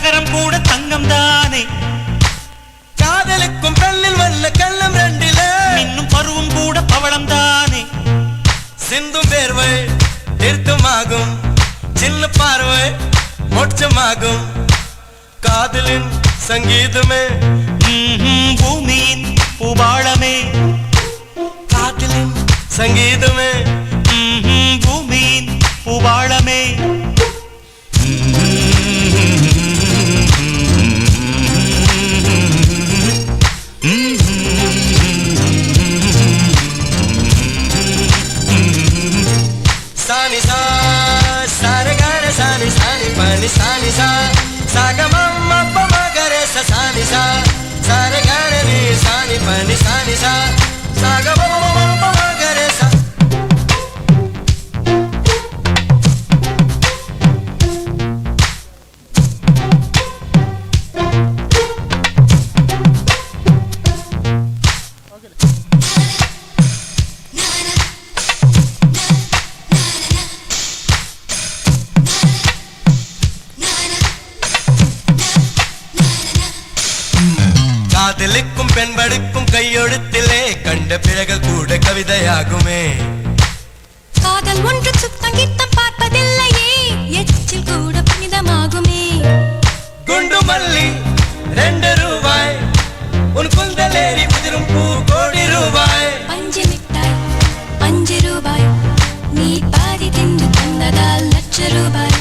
நகரம் கூட தங்கம் தானே. காதலுக்கும் பெண்ணில் வல்ல கள்ளம் ரெண்டிலே இன்னும் பருவம் கூட பவளம் தானே. சிந்தும் வேர்வை தீர்த்தமாகும், சின்ன பார்வை மோட்சமாகும். காதலின் சங்கீதமே பூமியின் பூபாளமே. காதலின் சங்கீதமே பூமியின் பூபாளமே. சானி சா சாரகார சானி சானி பனி சானி சா சாகமம் அப்பமகரே சானி சா சாரகார நீ சானி பனி சானி சா சாகமம் அப்பமகரே சா. காதலுக்கும் பெண்படுக்கும் கையெழுத்திலே கண்ட பிறகு கூட கவிதையாகுமே. காதல் ஒன்று சுத்தங்கித்தம் பார்ப்பதில்லையே, எச்சில் கூட புனிதமாகுமே. குண்டு மல்லி 2 ரூபாய், உன் குந்தலேறி உதிரும் பூ கோடி ரூபாய். பஞ்சு மிட்டாய் 5 ரூபாய், நீ பாதி தின்று தந்ததால் லட்ச ரூபாய்.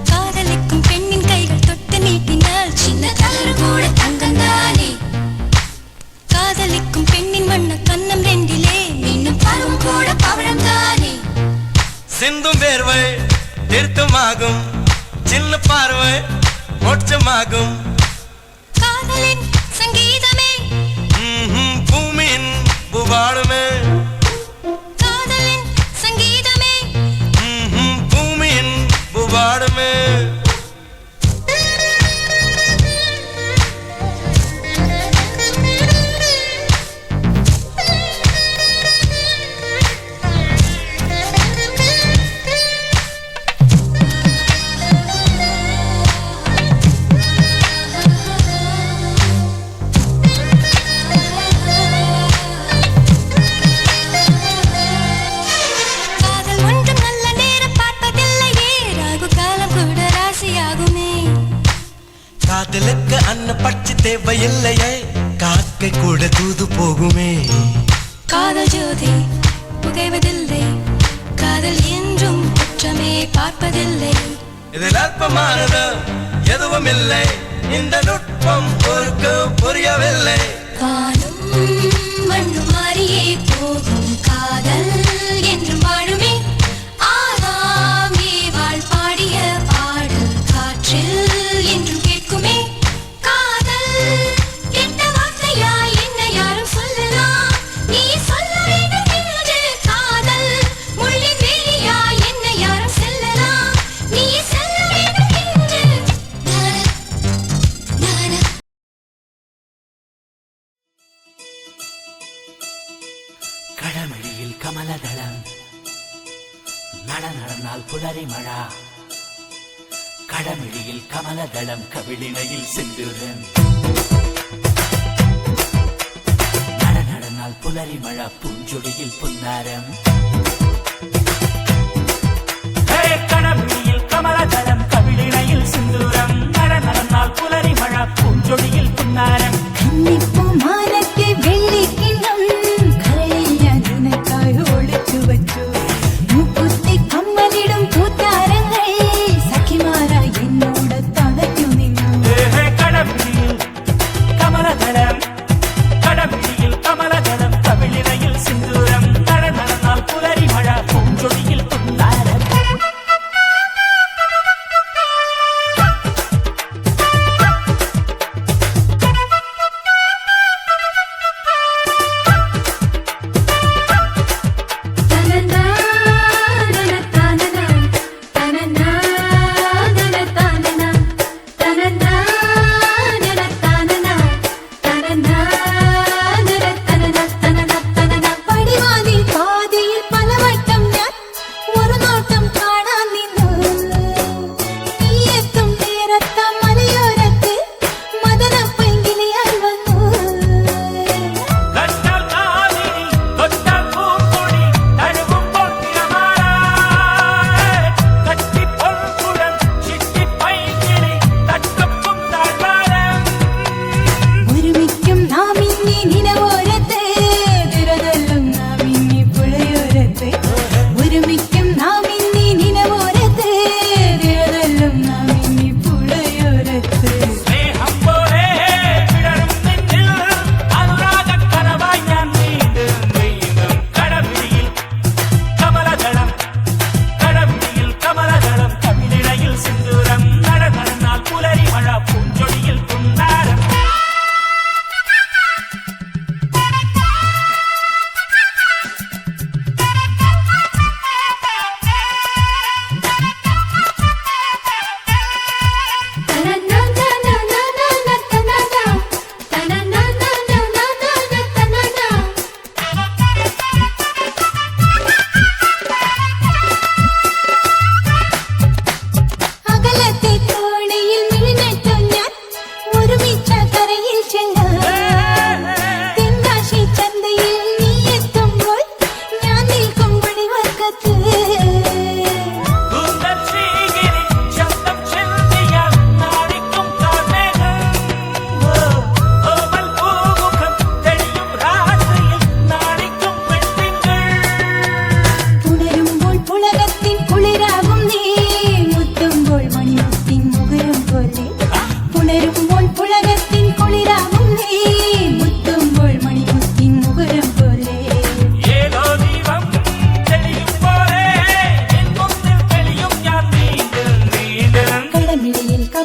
காதலிக்கும் பெண்ணின் கைகள் தொட்டு நீட்டினால் சின்ன தவறு கூட தங்கம் தானே. காதலிக்கும் பெண்ணின் வண்ண கண்ணம் ரெண்டிலே மீண்டும் பருவம் கூட பவளம் தானே. சிந்தும் வேர்வை தீர்த்தமாகும், சின்ன பார்வை மோட்சமாகும். காதலின் சங்கீதமே பூமியின் பூபாளமே. காதலின் சங்கீதமே பூமியின் பூபாளமே. காதல் ஒன்றும் நல்ல நேரம் பார்ப்பதில்லையே, ராகு காலம் கூட ராசியாகுமே. காதலுக்கு அன்ன பட்சி தேவையில்லையே, காக்கை கூட தூது போகுமே. காதல் ஜோதி புகைவதில்லை, காதல் என்றும் குற்றமே பார்ப்பதில்லை. இதில் அல்பமானது எதுவும் இல்லை, இந்த நுட்பம் பொறுக்கு புரியவில்லை. வானும் மண்ணும் மாறியே போகும், காதல் என்றும் வாழுமே. ஆதாம் ஏவாள் பாடிய பாடல் காற்றில் என்றும் கேட்குமே. காதல் கெட்ட வார்த்தையா என்ன யாரும் சொல்லலாம், நீ சொல்ல வேண்டும் என்று. காதல் முள்ளின் வேலியா என்ன யாரும் செல்லலாம், நீ செல்ல வேண்டும் என்று. நானா கடமழியில் கமலதளம் நடனால் புலரி மழா. கடமிழியில் கமலதளம் கவிழினையில் சென்றுடன் நடனால் புலரி மழா. பூஞ்சொடியில் புன்னாரம் கடமிழியில் கமலதளம் கவிழினையில் சிந்தூரம். நடனால் புலரி மழா. பூஞ்சொடியில் புன்னாரம் மானத்தை வெள்ளி கிண்ணம் கரையா நினைக்காய் ஒழித்து வச்சு மூக்குத்தி கம்மலிடும் பூத்தாரங்கள் சக்கிமாரா என்னோட தனக்கும் கடமிழியில் கமலதளம் கடமிழியில் கமலதளம் கவிழினையில் சிந்தூரம். நடனால் புலரி மழா. பூஞ்சொடியில் புன்னாரம்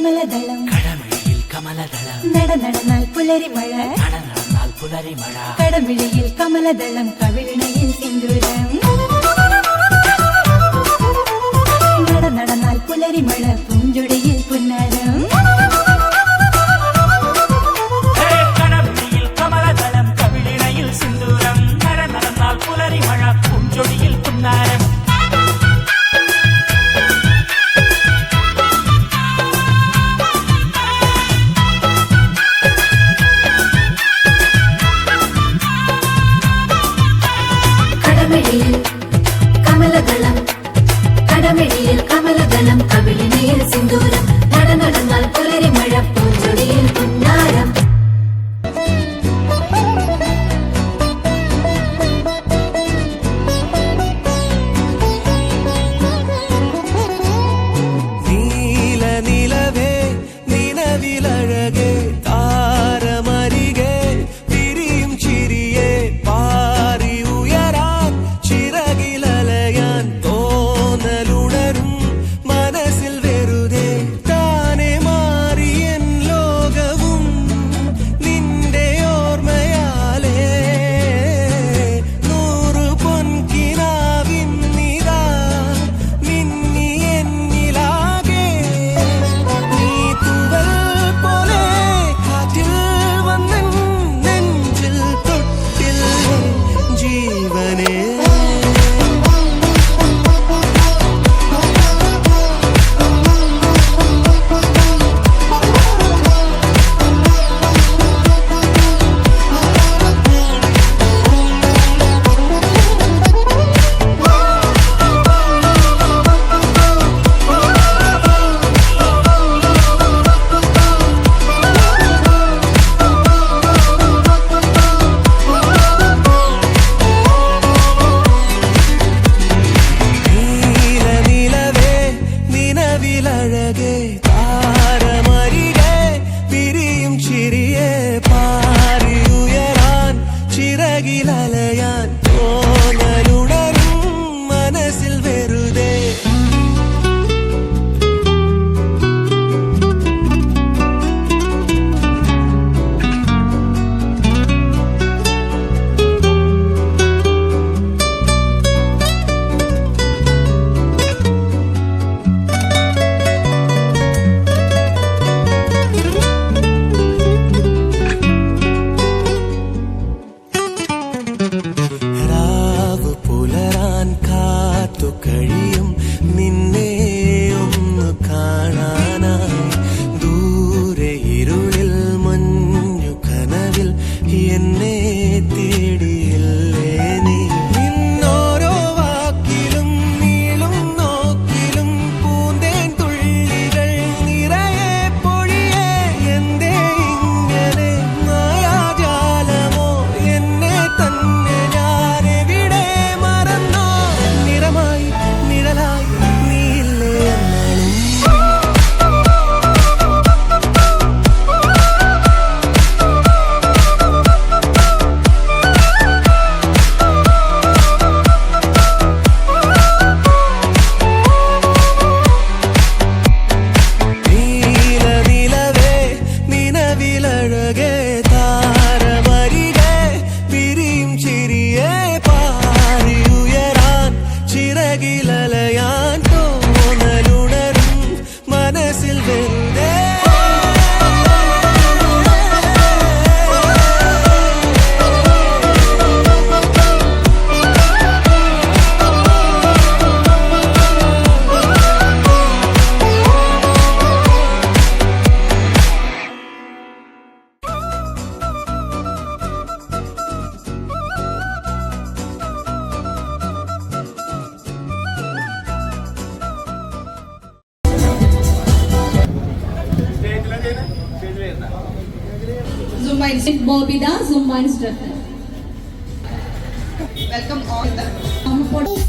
കമലദളം കടമിഴിയിൽ കമലദളം നടന്നാൽ പുലരിമഴ നടന്നാൽ പുലരിമഴ കടമിഴിയിൽ കമലദളം കവിളിണയിൽ സിന്ദൂരം നടന്നാൽ പുലരിമഴ പൂഞ്ചൊടിയിൽ പുന്നാരം കടമിഴിയിൽ കമലദളം കവിളിണയിൽ സിന്ദൂരം നടന്നാൽ പുലരിമഴ പൂഞ്ചൊടിയിൽ പുന്നാരം കടമിഴിയിൽ കമലദളം കടമിഴിയിൽ കമലദളം കവിളിണയിൽ സിന്ദൂരം നടന്നാൽ പുലരിമഴ പൂഞ്ചൊടിയിൽ പുന്നാരം നീല നിലവേ നിലവിലഴകേ താരമരികെ വിരിയും ചിരിയെ പാറി ഉയരാൻ ചിറകിലലയാൻ തോന്നലുണരും മനസ്സിൽ വെറുതെ താനെ മാറിയൻ ലോകവും നിന്റെ ഓർമ്മയാലേ നൂറു പൊൻകിനാവിന്നിതാ മിന്നി എന്നിലാകെ നീ തൂവൽ പോലെ കാറ്റിൽ വന്നൻ നെഞ്ചിൽ തൊട്ടില്ലേ ജീവനേ നീല നിലവേ നിലവിലഴകേ താരമരികെ വിരിയും ചിരിയെ പാറി ഉയരാൻ ചിറകിലലയാൻ തോന്നലുണരും മനസ്സിൽ വെറുതെ രാവ് പുലരാൻ കാത്തു കഴിയും നിന്നെ ഒന്ന് കാണാനായി ദൂരെ ഇരുളിൽ മഞ്ഞു കനവിൽ എന്നെ തേടിയില്ലേ നീ നിന്നോരോ വാക്കിലും നീളും നോക്കിലും പൂന്തേൻ തുള്ളികൾ നിറയെ പൊഴിയേ എന്തേ ഇങ്ങനെ മായാജാലമോ എന്നെ തന്നെ ഞാനെവിടെ മറന്നോ നിറമായി നിഴലായി നീയില്ലേ എന്നാലും നീല നിലവേ നിലവിലഴകേ താരമരികെ വിരിയും ചിരിയെ പാറി ഉയരാൻ ചിറകിലലയാൻ തോന്നലുണരും മനസ്സിൽ വെറുതെ Zumba instructor Bobida, Zumba instructor. Welcome all the.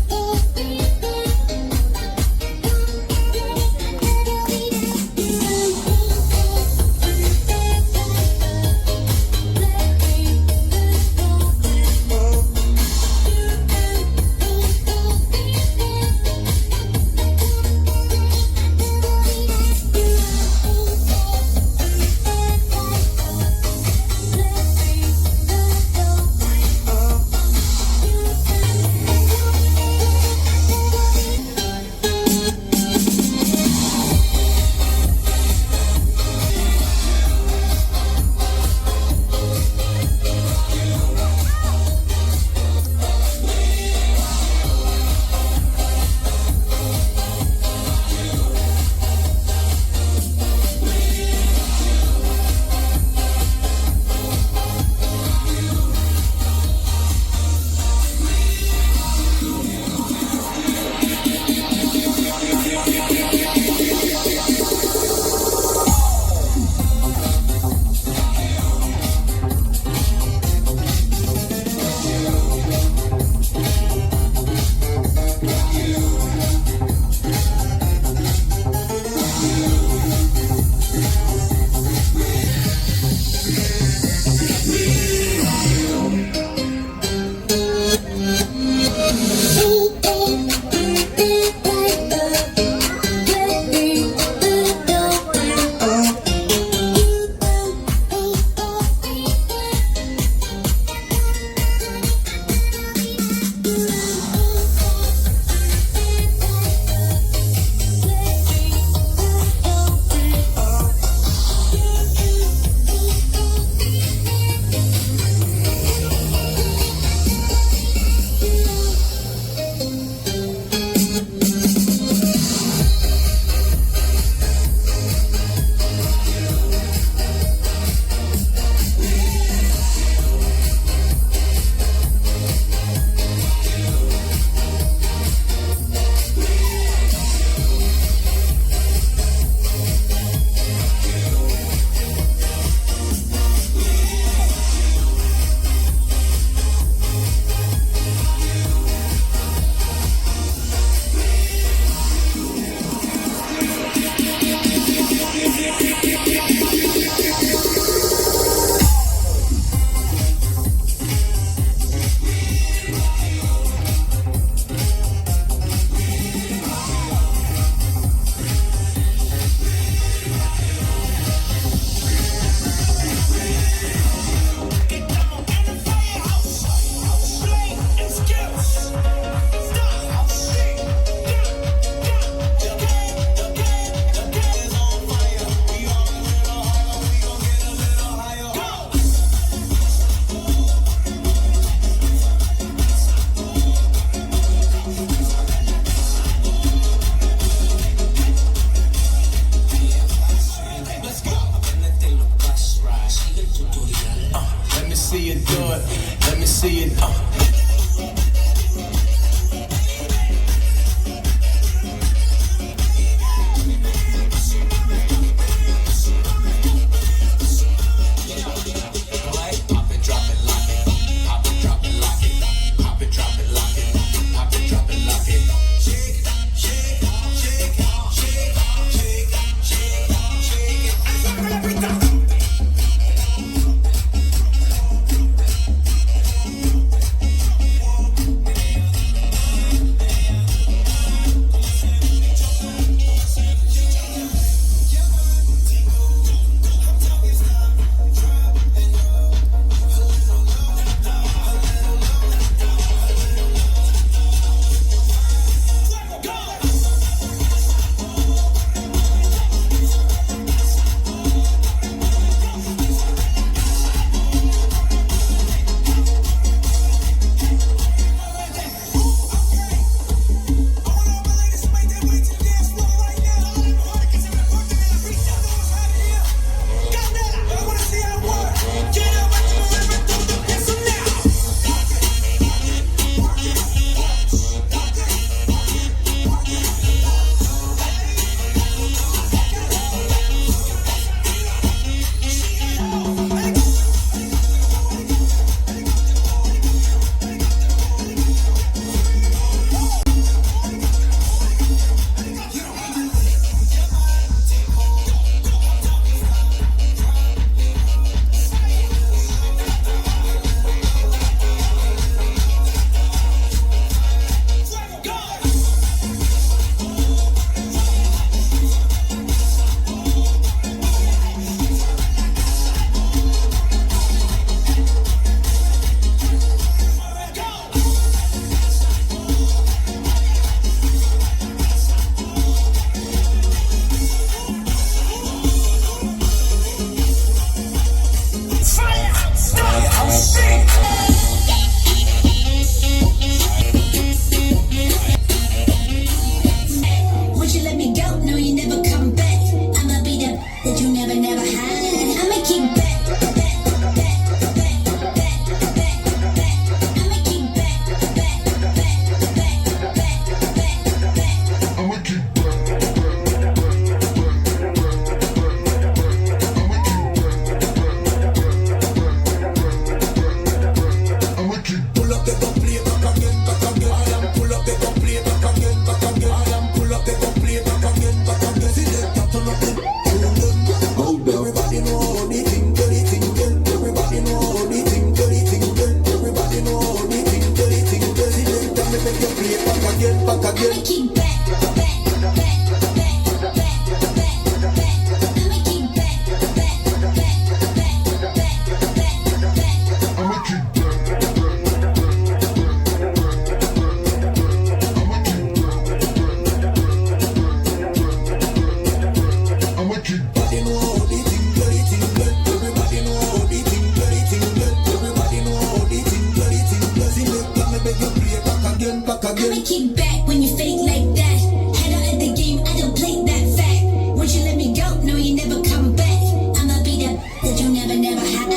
I'ma kick back when you fake like that. Head out of the game, I don't play that fact. Won't you let me go? No, you never come back. I'ma be the that you never had.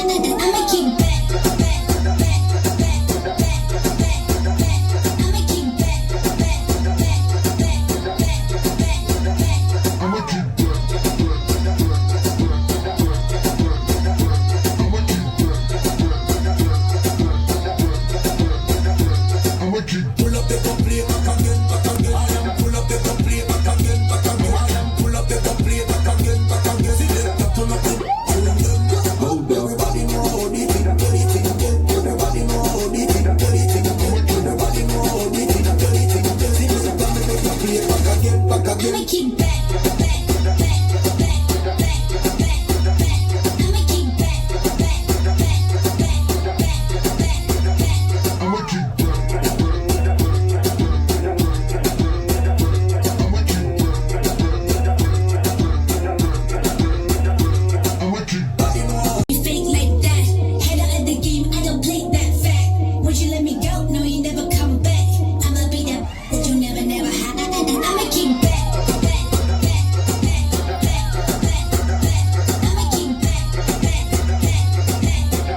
I'ma kick back, back, back, back, back, back, back. I'ma kick back, back, back, back, back, back, back. I'ma keep back. Pull up the complete back again, back again. Pull up the complete back again, back again. Pull up the complete back again, back again. Selector turn up the hold up. Everybody know how they think, get it in, everybody know how they think, get it in, everybody know how they think, get it in. Selector make the complete back again, back again. I'ma kick back, back, back, back, back, back, back. I'ma kick back, back, back, back, back, back, back. I'ma keep back. You fake like that. Head out of the game, I don't play that fact. Won't you let me go? No, you never come back. I'ma be that you never had. I'ma kick back, back, back, back, back, back, back. I'ma kick back, back, back, back, back, back.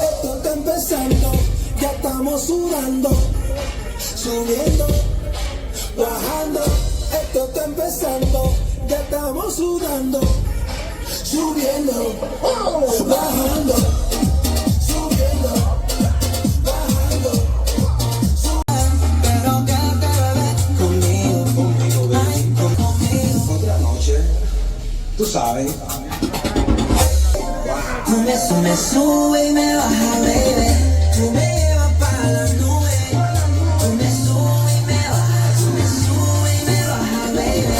Esto está empezando, ya estamos sudando, subiendo, bajando. Esto está empezando, ya estamos sudando, subiendo, bajando, subiendo, bajando. Pero quédate, bebé, conmigo, bebé, conmigo. Otra noche, tú sabes. Tú me sube y me baja, baby. Tú me llevas para la nube. Tú me sube y me baja. Tú me sube y me baja, baby.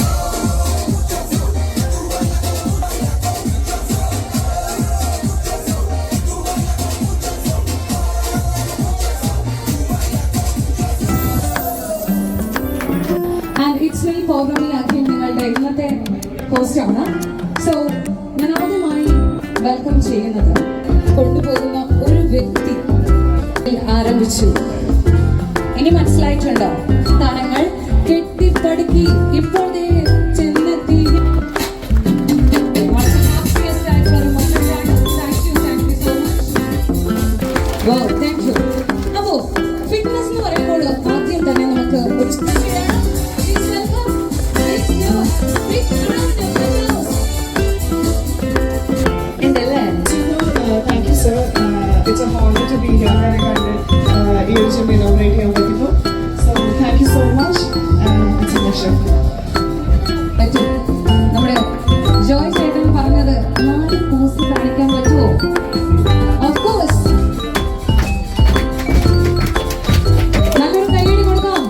And it's me പൗർണമിയാക്കി നിങ്ങളുടെ ഇന്നത്തെ ഹോസ്റ്റാണ്. So ഞാൻ ആദ്യമായി welcome ചെയ്യുന്നത് കൊണ്ടുപോകുന്ന ഒരു വ്യക്തി ആരംഭിച്ചു. ഇനി മനസ്സിലായിട്ടുണ്ടോ? താരങ്ങൾ കെട്ടിപ്പടുക്കി ഇപ്പോൾ ദേ ചെന്നെത്തി. വളരെ happiest ആയിട്ടുള്ള ഒരു moment ആണ്. Thank you so much. Wow, thank you. അപ്പോ ഫിറ്റ്നസ് എന്ന് പറയുമ്പോൾ ആദ്യം തന്നെ നമുക്ക് ഒരു ചെയ്യാം. Please welcome. Please give a big round of applause. എന്തല്ലേ? Thank you, sir. It's a honor to be here and I kind of to inaugurate here with you. So thank you so much and it's a pleasure. പറ്റും. നമ്മുടെ ജോയ് ചേട്ടൻ പറഞ്ഞത് 4 post കാണിക്കാൻ പറ്റുമോ? Of course. നല്ലൊരു കൈയടി കൊടുക്കാം.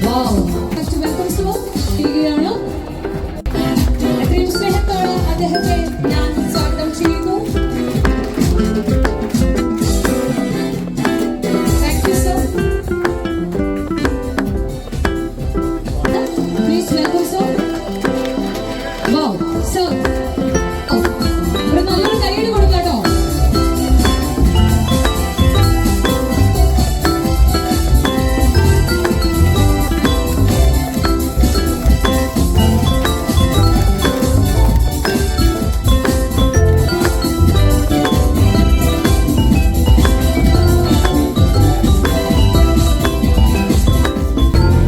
Wow. First welcome sir. ചെയ്യുകയാണ്. എത്രയും സ്നേഹത്തോടെ അദ്ദേഹത്തെ ഞാൻ സ്വാഗതം ചെയ്യുന്നു. Thank you, sir. Please welcome, sir. Wow, sir. Oh, ഇവിടെ നല്ലൊരു കൈയ്യടി കൊടുക്കാം കേട്ടോ.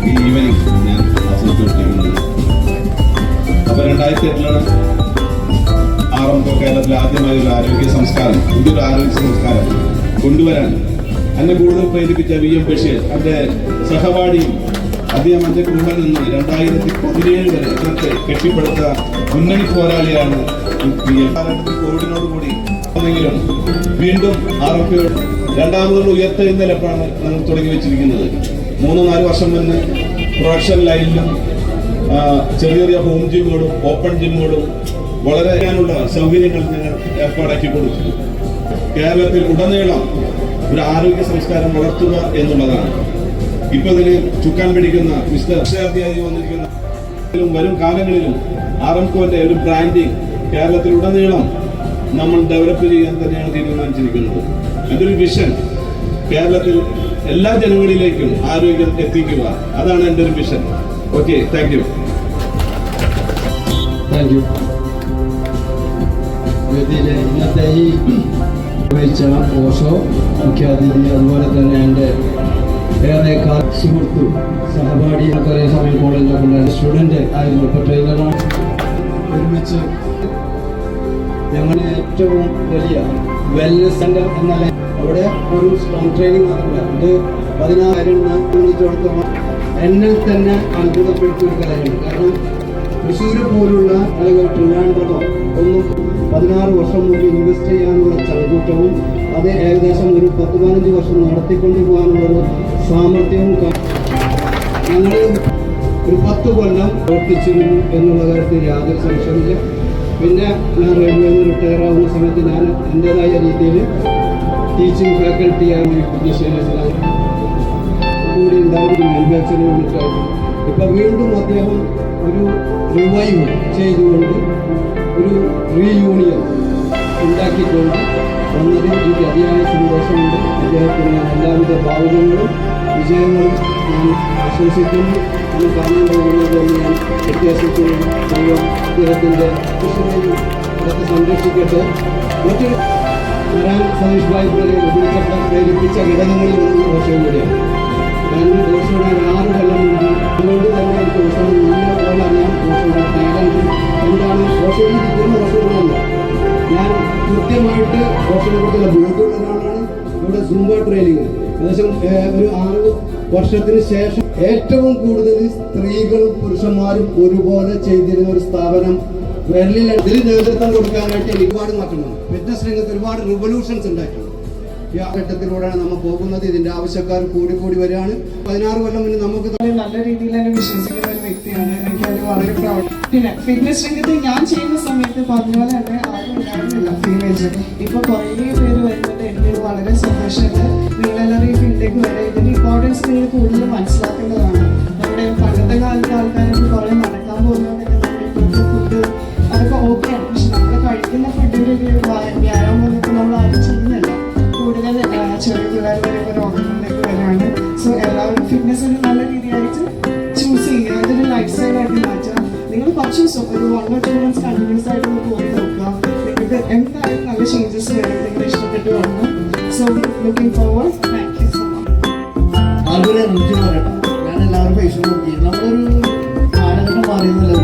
ഈ ഈവനിങ് ഞാൻ ആസ്വദിച്ചുകൊണ്ടിരിക്കുന്നത്. അപ്പോൾ 2008 ആറംഭം കേരളത്തിൽ ആദ്യമായി ഒരു ആരോഗ്യ സംസ്കാരം, പുതിയൊരു ആരോഗ്യ സംസ്കാരം കൊണ്ടുവരാൻ എന്നെ കൂടുതൽ പ്രേരിപ്പിച്ച വി.എം. ബഷീർ എൻ്റെ സഹപാഠിയും അദ്ദേഹം എൻ്റെ കൂടെ നിന്ന് 2017 വരെ ഇന്നത്തെ കെട്ടിപ്പടുത്ത മുന്നണി പോരാളിയാണ് കോവിഡിനോട് കൂടി ആണെങ്കിലും വീണ്ടും RFA രണ്ടാമതുള്ള ഉയർത്തെഴുന്നേൽപ്പാണ് നമ്മൾ തുടങ്ങി വെച്ചിരിക്കുന്നത്. 3-4 വർഷം മുന്നേ പ്രൊഡക്ഷൻ ലൈനിലും ചെറിയ ചെറിയ ഹോം ജിമ്മുകളും ഓപ്പൺ ജിമ്മുകളും വളരെ സൗകര്യങ്ങൾ ഞങ്ങൾ ഏർപ്പാടാക്കി കൊടുത്തു. കേരളത്തിൽ ഉടനീളം ഒരു ആരോഗ്യ സംസ്കാരം വളർത്തുക എന്നുള്ളതാണ് ഇപ്പൊ ഇതിന് ചുക്കാൻ പിടിക്കുന്ന മിസ്റ്റർ വിദ്യാർത്ഥിയായി വന്നിരിക്കുന്ന. വരും കാലങ്ങളിലും ആറംകോന്റെ ഒരു ബ്രാൻഡിങ് കേരളത്തിൽ ഉടനീളം നമ്മൾ ഡെവലപ്പ് ചെയ്യാൻ തന്നെയാണ് തീരുമാനിച്ചിരിക്കുന്നത്. എൻ്റെ ഒരു വിഷൻ കേരളത്തിൽ എല്ലാ ജനങ്ങളിലേക്കും ആരോഗ്യം എത്തിക്കുക, അതാണ് എൻ്റെ ഒരു വിഷൻ. Okay, thank you. വേദിയിലെ ഇന്നത്തെ ഈ വഹിച്ച ഓഷോ മുഖ്യാതിഥി, അതുപോലെ തന്നെ എൻ്റെ ഏറെക്കാർ സുഹൃത്തു സഹപാഠി, കുറേ സമയം കോളേജിലൊക്കെ സ്റ്റുഡൻറ്റ് ആയിരുന്നു, ഇപ്പോൾ ട്രെയിനറാണ്. ഒരുമിച്ച് ഞങ്ങൾ ഏറ്റവും വലിയ വെൽനസ് സെൻ്റർ എന്നല്ല, അവിടെ ഒരു സ്ട്രോങ് ട്രെയിനിങ് മാത്രമല്ല, ഇത് 16,000 സംബന്ധിച്ചിടത്തോളം എന്നെ തന്നെ അത്ഭുതപ്പെടുത്തിയ ഒരു കാര്യമാണ്. കാരണം തൃശ്ശൂർ പോലുള്ള അല്ലെങ്കിൽ ട്രിവാൻഡ്രമോ ഒന്നും 16 വർഷം മുമ്പ് ഇൻവെസ്റ്റ് ചെയ്യാനുള്ള ചങ്കൂറ്റവും അത് ഏകദേശം ഒരു 10-15 വർഷം നടത്തിക്കൊണ്ടു പോകാനുള്ളൊരു സാമർഥ്യവും ഞങ്ങൾ ഒരു 10 കൊല്ലം പ്രവർത്തിച്ചിരുന്നു എന്നുള്ള കാര്യത്തിൽ യാതൊരു സംശയമില്ല. പിന്നെ ഞാൻ റെയിൽവേയിൽ നിന്ന് റിട്ടയർ ആവുന്ന സമയത്ത് ഞാൻ എൻ്റേതായ രീതിയിൽ ടീച്ചിങ് ഫാക്കൽറ്റിയായി വിദ്യാഭ്യാസ കൂടി ഉണ്ടായിരുന്നു, മാനുഫാക്ചറിംഗ് യൂണിറ്റായിരുന്നു. ഇപ്പം വീണ്ടും അദ്ദേഹം ഒരു റിവൈവ് ചെയ്തുകൊണ്ട് ഒരു റീയൂണിയൻ ഉണ്ടാക്കിക്കൊണ്ട് വന്നതിൽ എനിക്ക് അതിയായ സന്തോഷമുണ്ട്. അദ്ദേഹത്തിന് ഞാൻ എല്ലാവിധ ഭാവുകങ്ങളും വിജയങ്ങളും ഞാൻ ആശംസിക്കുന്നു. അത് കാണാൻ പോകുന്നതെന്ന് ഞാൻ വ്യത്യാസിക്കുന്നു. ദൈവം അദ്ദേഹത്തിൻ്റെ കൃഷിയും അതൊക്കെ സംരക്ഷിക്കട്ടെ. മറ്റ് വരാൻ സതീഷ് ഭായി പ്രേരിപ്പിച്ച ഘടകങ്ങളിൽ ഒന്നും ദോഷവും കൂടിയാണ്. കാരണം ദോഷയുടെ 6 കൊല്ലം മുമ്പ് അതുകൊണ്ട് തന്നെ എനിക്ക് ദോഷം നല്ല പോലെ അറിയാം. ദോഷയുടെ ടാലൻറ്റ് എന്താണ്, ദോഷയിൽ ഇരിക്കുന്ന ദോഷങ്ങളല്ല. ഞാൻ കൃത്യമായിട്ട് ദോഷത്തെ കുറിച്ചുള്ള ബോധ്യമുള്ള ഒരാളാണ്. ഇവിടെ സുംബ ട്രെയിനിങ് ഏകദേശം ഒരു 6 വർഷത്തിന് ശേഷം ഏറ്റവും കൂടുതൽ സ്ത്രീകളും പുരുഷന്മാരും ഒരുപോലെ ചെയ്തിരുന്ന ഒരു സ്ഥാപനം വെള്ളിൽ ഇതിൽ നേതൃത്വം കൊടുക്കാനായിട്ട് ഒരുപാട് മാറ്റങ്ങൾ ഫിറ്റ്നസ് രംഗത്ത് ഒരുപാട് റിവല്യൂഷൻസ് ഉണ്ടായിട്ടുണ്ട്. ഈ ഘട്ടത്തിലൂടെയാണ് നമ്മൾ പോകുന്നത്. ഇതിന്റെ ആവശ്യക്കാർ കൂടി വരികയാണ്. 16 കൊല്ലം മുന്നേ നമുക്ക് നല്ല രീതിയിൽ തന്നെ വിശ്വസിക്കുന്ന ഒരു വ്യക്തിയാണ്. എനിക്കത് വളരെ പ്രൗഡ്. പിന്നെ ഫിറ്റ്നസ് രംഗത്ത് ഞാൻ ചെയ്യുന്ന സമയത്ത് പറഞ്ഞ പോലെ തന്നെ ആരും ഉണ്ടായിരുന്നില്ല ഫീമെയിൽസ്. ഇപ്പോൾ കുറേ പേര് വരുന്നത് എനിക്ക് വളരെ സന്തോഷമുണ്ട്. നിങ്ങളെല്ലാവരും ഈ ഫീൽഡിലേക്ക് വരെ ഇതിന്റെ ഇമ്പോർട്ടൻസ് നിങ്ങൾ കൂടുതൽ മനസ്സിലാക്കേണ്ടതാണ്. നമ്മുടെ പണ്ടത്തെ കാലത്തെ ആൾക്കാരൊക്കെ കുറേ നടക്കാൻ പോകുന്നതൊക്കെ നമ്മുടെ ഇപ്പോഴത്തെ ഫുഡ് അതൊക്കെ ഓക്കെയാണ്. പക്ഷെ നമ്മൾ കഴിക്കുന്ന ഫുഡിൻ്റെ ഒരു വ്യായാമം നമ്മൾ ആരും ചെയ്യുന്നില്ല. കൂടുതൽ ചെറിയ പിള്ളേർ വരെ രോഗങ്ങളിലേക്ക് വരികയാണ്. സോ എല്ലാവരും ഫിറ്റ്നസ്സിന് നല്ല രീതിയായിട്ട് ചൂസ് ചെയ്യുക, അതൊരു ലൈഫ് സ്റ്റൈലായിട്ട് മാറ്റുക. നിങ്ങൾ കുറച്ച് ദിവസം ഒരു 1 or 2 months കണ്ടിന്യൂസ് ആയിട്ട് ഒന്ന് പോയി നോക്കുക. നിങ്ങൾക്ക് എന്തായാലും നല്ല ചേഞ്ചസ് വരും. നിങ്ങൾ ഇഷ്ടപ്പെട്ട് വന്നു. So looking forward. Thank you so much. അതുപോലെ റിച്ച് പറയട്ടെ, ഞാൻ എല്ലാവരും പൈസ നോക്കി നമ്മളൊരു കാലഘട്ടം മാറിയെന്നില്ല,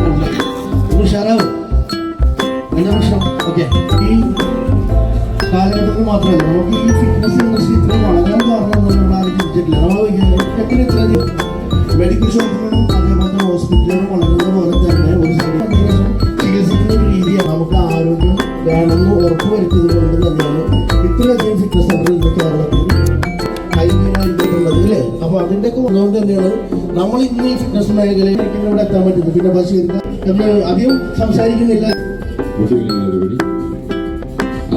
ഉഷാറാവും അതിൻ്റെ പ്രശ്നം. ഓക്കെ, ഈ കാലഘട്ടത്തിൽ മാത്രമല്ല നമുക്ക് ഈ ഫിറ്റ്നസ് ഇൻഡസ്ട്രി ഇത്രയും വളരാൻ കാരണമൊന്നും നമ്മൾ ആരും ചിന്തിച്ചിട്ടില്ല. നമ്മൾ ഇത്രയധികം മെഡിക്കൽ ഷോപ്പുകളും അതേപോലെ ഹോസ്പിറ്റലുകളും വളരുന്ന പോലെ തന്നെ ഒരു ശേഷം ചികിത്സിക്കുന്ന ഒരു രീതിയാണ്. നമുക്ക് ആരോഗ്യം വേണമെന്ന് ഉറപ്പുവരുത്തിയത് കൊണ്ട് തന്നെയാണ് ഇത്രയധികം ഫിറ്റ്നസ് സെൻ്റർ ഇന്ന് കേരളത്തിൽ ഹൈലൈനായിട്ടുള്ളത് അല്ലേ. അപ്പോൾ അതിൻ്റെയൊക്കെ വന്നുകൊണ്ട് തന്നെയാണ് നമ്മൾ ഇന്ന് ഈ ഫിറ്റ്നസ് മേഖലയിൽ ഇവിടെ എത്താൻ പറ്റുന്നത്. പിന്നെ ബഷീർ എന്ന് അധികം സംസാരിക്കുന്നില്ല.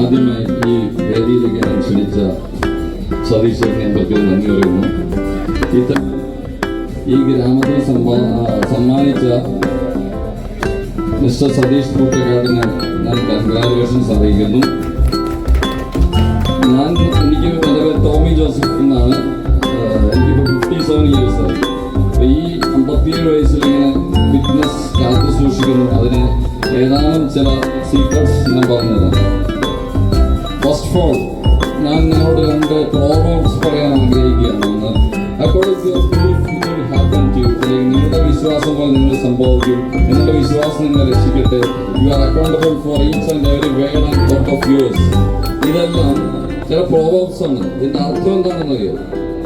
ആദ്യമായി ഈ വേദിയിലേക്ക് ഞാൻ ക്ഷണിച്ച സതീശ് ഞാൻ പ്രത്യേകം നന്ദി പറയുന്നു. ഈ ഗ്രാമത്തിൽ സമ്മാനിച്ച മിസ്റ്റർ സതീഷ് കൂട്ടുകാരന് ഞാൻ കൺഗ്രാജുലേഷൻസ് അറിയിക്കുന്നു. എനിക്ക് വളരെ ടോമി ജോസഫ് എന്നാണ്. എനിക്കിപ്പോൾ 57 years ആയി. അപ്പോൾ ഈ 57 വയസ്സിലിങ്ങനെ ഫിറ്റ്നസ് കാത്തു സൂക്ഷിക്കുന്നു. അതിന് ഏതാനും ചില സീക്രട്സ് ഞാൻ പറഞ്ഞതാണ്. ഫസ്റ്റ് ഓഫ് ഓൾ ഞാൻ നിങ്ങളോട് 2 പ്രോബ്ലംസ് പറയാൻ ആഗ്രഹിക്കുകയാണ്. ഒന്ന്, according to your belief it will happen to you. അല്ലെങ്കിൽ നിങ്ങളുടെ വിശ്വാസം പോലെ നിങ്ങൾ സംഭവിക്കും. നിങ്ങളുടെ വിശ്വാസം നിങ്ങളെ രക്ഷിക്കട്ടെ. You are accountable for each and every word and thought of yours. ഇതെല്ലാം ചില പ്രോബ്ലംസ് ആണ്. ഇതിൻ്റെ അർത്ഥം എന്താണെന്നറിയോ?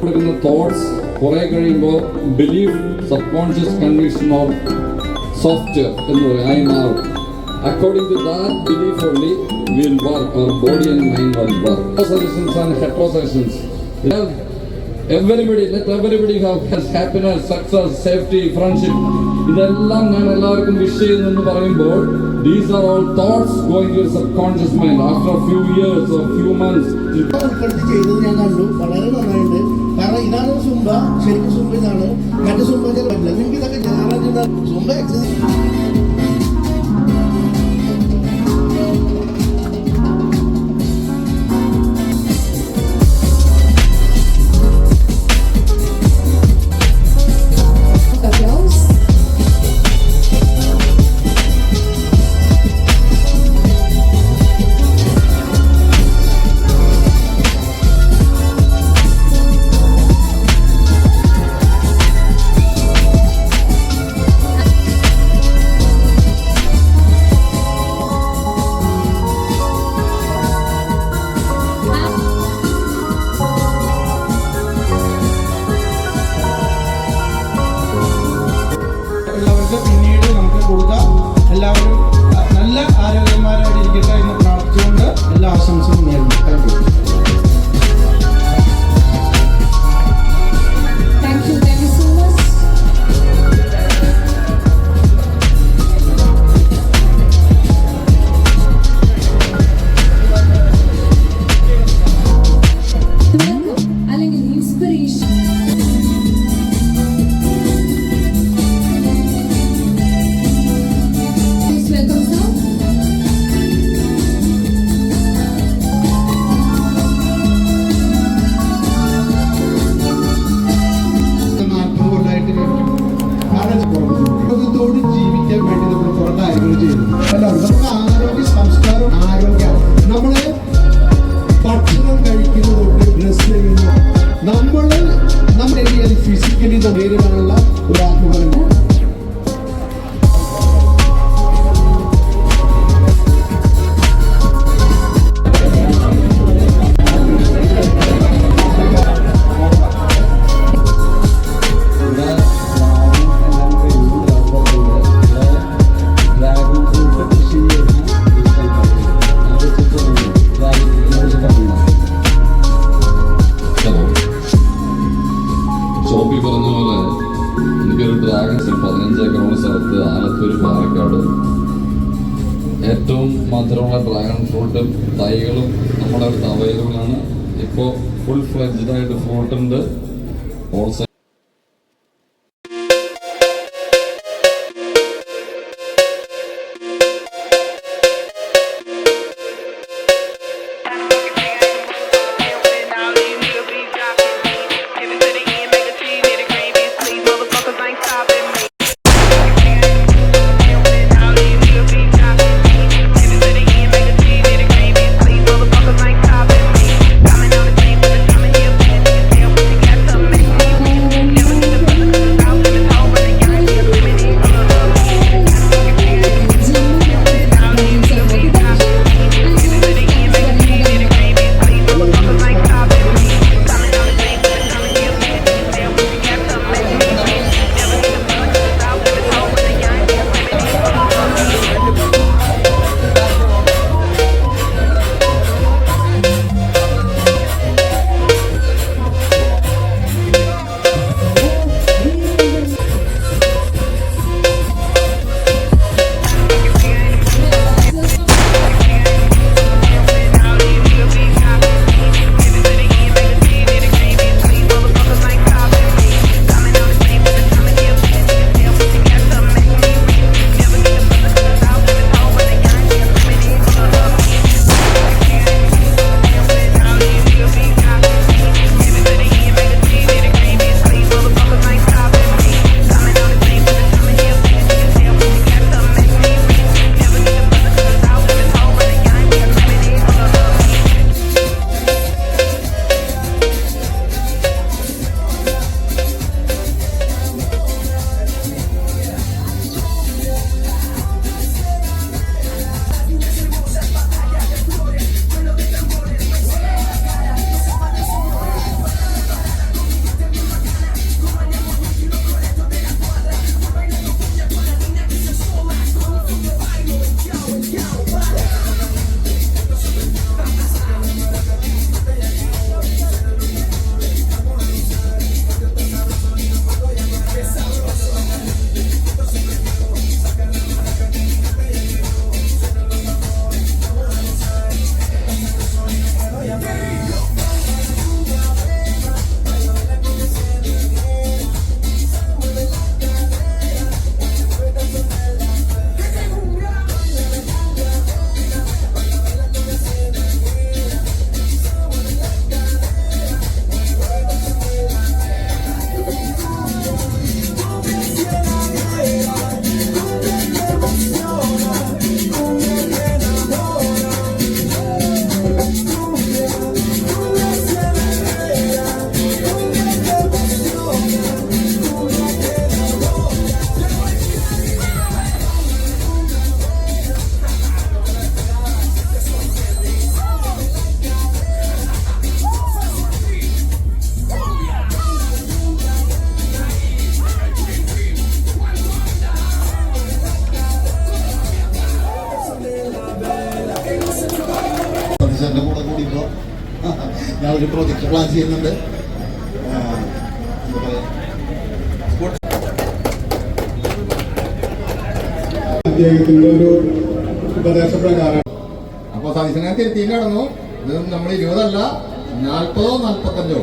കൊടുക്കുന്ന തോട്ട്സ് കുറേ കഴിയുമ്പോൾ belief subconscious conviction or software എന്ന് പറയും, ആയി മാറും. According to that belief only, we will work, our body and mind will work. Heterosuggestions and heterosuggestions. everybody, let everybody have happiness, success, safety, friendship. ഇതെല്ലാം ഞാൻ എല്ലാവർക്കും wish ചെയ്യുന്നെന്ന് പറയുമ്പോൾ these are all thoughts going to your subconscious mind after a few years or few months. ഉൾപ്പെടുത്തി ചെയ്തത് ഞാൻ കണ്ടു, വളരെ നന്നായിട്ടുണ്ട്. കാരണം ഇതാണ് സുംബ, ശരിക്കും സുംബ ഇതാണ്. മറ്റു സുംബ ചിലവില്ല. നിങ്ങൾക്ക് ഇതൊക്കെ ഞായറാഴ്ച സുംബ എക്സസൈസ് പിന്നീട് നമുക്ക് കൊടുക്കാം. എല്ലാവരും നല്ല ആരോഗ്യന്മാരായിട്ടിരിക്കട്ടെ എന്ന് പ്രാർത്ഥിച്ചുകൊണ്ട് എല്ലാ ആശംസകളും നേരുന്നു. Thank you so much. അല്ലെങ്കിൽ ഇൻസ്പിറേഷൻ welcome sir. ആരോഗ്യത്തോട് ജീവിക്കാൻ വേണ്ടി നമ്മൾ കുറെ കാര്യങ്ങൾ ചെയ്യുന്നു. നമുക്ക് ആരോഗ്യ സംസ്കാരം, ആരോഗ്യം നമ്മള് ഭക്ഷണം കഴിക്കുന്നതുകൊണ്ട് ഡ്രസ് ചെയ്യുന്നു. നമ്മുടെ ഫിസിക്കലി നേരിടാനുള്ള ഒരു ആത്മബലം. ഷോപ്പി പറഞ്ഞ പോലെ എനിക്കൊരു ഡ്രാഗൺസ് 15 ഏക്കറുള്ള സ്ഥലത്ത് ആലത്തൂർ പാലക്കാട് ഏറ്റവും മധുരമുള്ള ഡ്രാഗൺ ഫ്രൂട്ടും തൈകളും നമ്മുടെ അടുത്ത് അവൈലബിൾ ആണ്. ഇപ്പോൾ ഫുൾ ഫ്ലെഡ്ജ്ഡ് ആയിട്ട് ഫ്രൂട്ട് ഉണ്ട്. ഓൾസോ വരുമ്പോൾ ഞാനൊരു പ്രോജക്റ്റ് പ്ലാൻ ചെയ്യുന്നുണ്ട്. എന്താ പറയുക, അദ്ദേഹത്തിൻ്റെ ഒരു ഉപദേശപ്രകാരം അപ്പോൾ സതീശനെ തിരുത്തി കടന്നു. ഇത് നമ്മൾ 20 അല്ല 40 45.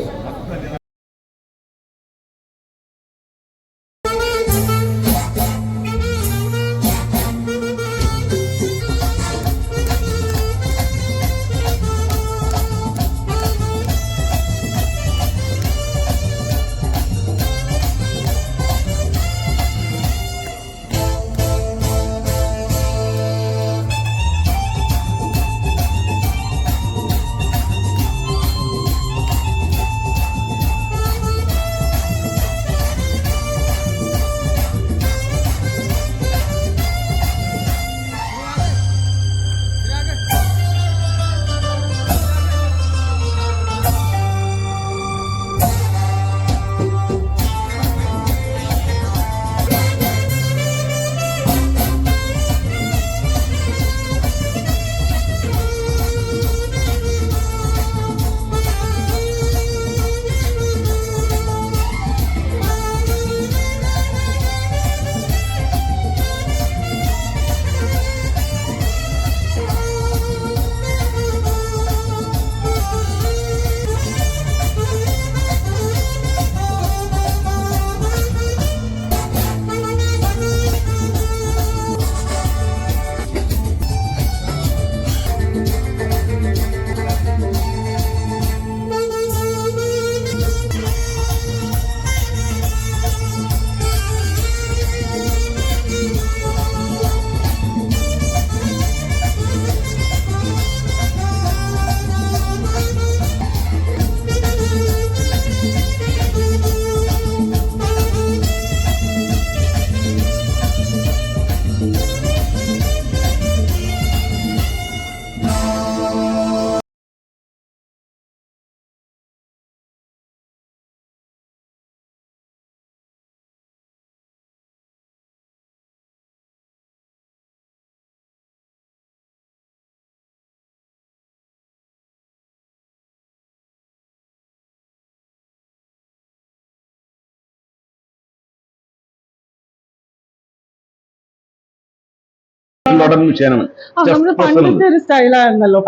നമ്മള് പണ്ടത്തെ ഒരു സ്റ്റൈലായിരുന്നല്ലോ.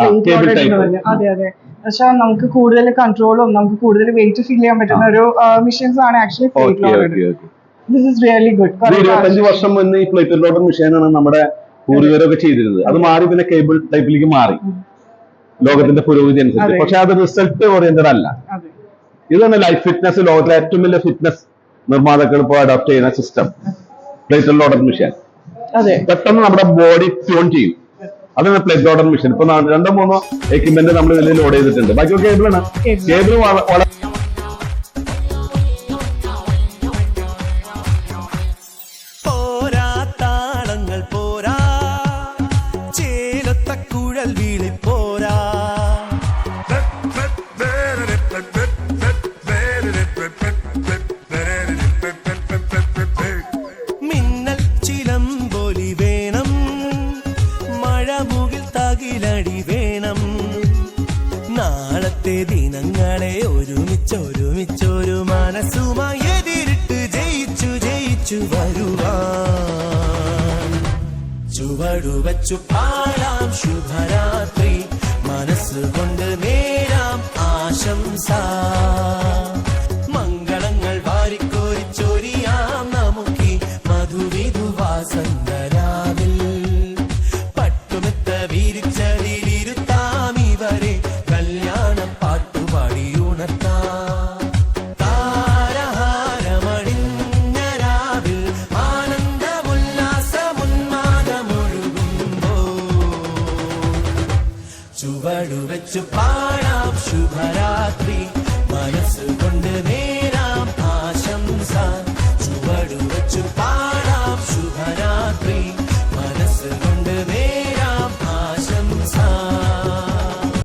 അതെ അതെ. പക്ഷെ നമുക്ക് കൂടുതൽ കൺട്രോളും നമുക്ക് കൂടുതൽ വെയിറ്റ് ഫീൽ ചെയ്യാൻ പറ്റുന്ന ഒരു മെഷീൻസ് ആണ് actually plate loader. This is really good. 25 വർഷം മുന്നേ ഈ പ്ലേറ്റ് ലോഡർ മെഷീനാണ് നമ്മുടെ പൂർവികരൊക്കെ ചെയ്തിരുന്നത്. അത് മാറി പിന്നെ കേബിൾ ടൈപ്പിലേക്ക് മാറി ലോകത്തിന്റെ പുരോഗതി അനുസരിച്ച്. പക്ഷെ അത് റിസൾട്ട് ഓറിയന്റഡ് അല്ല. ഇത് തന്നെ ലൈഫ് ഫിറ്റ്നസ്, ലോകത്തിലെ ഏറ്റവും വലിയ ഫിറ്റ്നസ് നിർമ്മാതാക്കൾ ഇപ്പോൾ അഡോപ്റ്റ് ചെയ്യുന്ന സിസ്റ്റം പ്ലേറ്റ് ലോഡർ മെഷീൻ. പെട്ടെന്ന് നമ്മുടെ ബോഡി ട്യൂൺ ചെയ്യും. അതാണ് പ്ലേറ്റ് ലോഡർ മെഷീൻ. ഇപ്പൊ 2-3 എക്യുപ്മെന്റ് നമ്മൾ ഇതിൽ ലോഡ് ചെയ്തിട്ടുണ്ട്. ബാക്കി കേബിളാണ്. കേബിൾ വളരെ ദിനങ്ങളെ ഒരുമിച്ചൊരു മനസ്സുമായി എതിരിട്ട് ജയിച്ചു വരുവാൻ ചുവടുവച്ചു പാടാം ശുഭരാത്രി, മനസ്സുകൊണ്ട് നേരാം ആശംസ. മംഗളങ്ങൾ വാരിക്കോരിച്ചൊരിയാം നമുക്കി മധുവിധുവാസന്തരാവിൽ. പട്ടുമെത്ത വിരിച്ചതിലിരുത്താം ഇവരെ കല്യാണം പാട്ടുപാടി ഉണർത്താം. താരഹാരമണിഞ്ഞ രാവിൽ ആനന്ദമുല്ലാസമുന്മാദമൊഴുകുമ്പോ ചുവടുവെച്ചു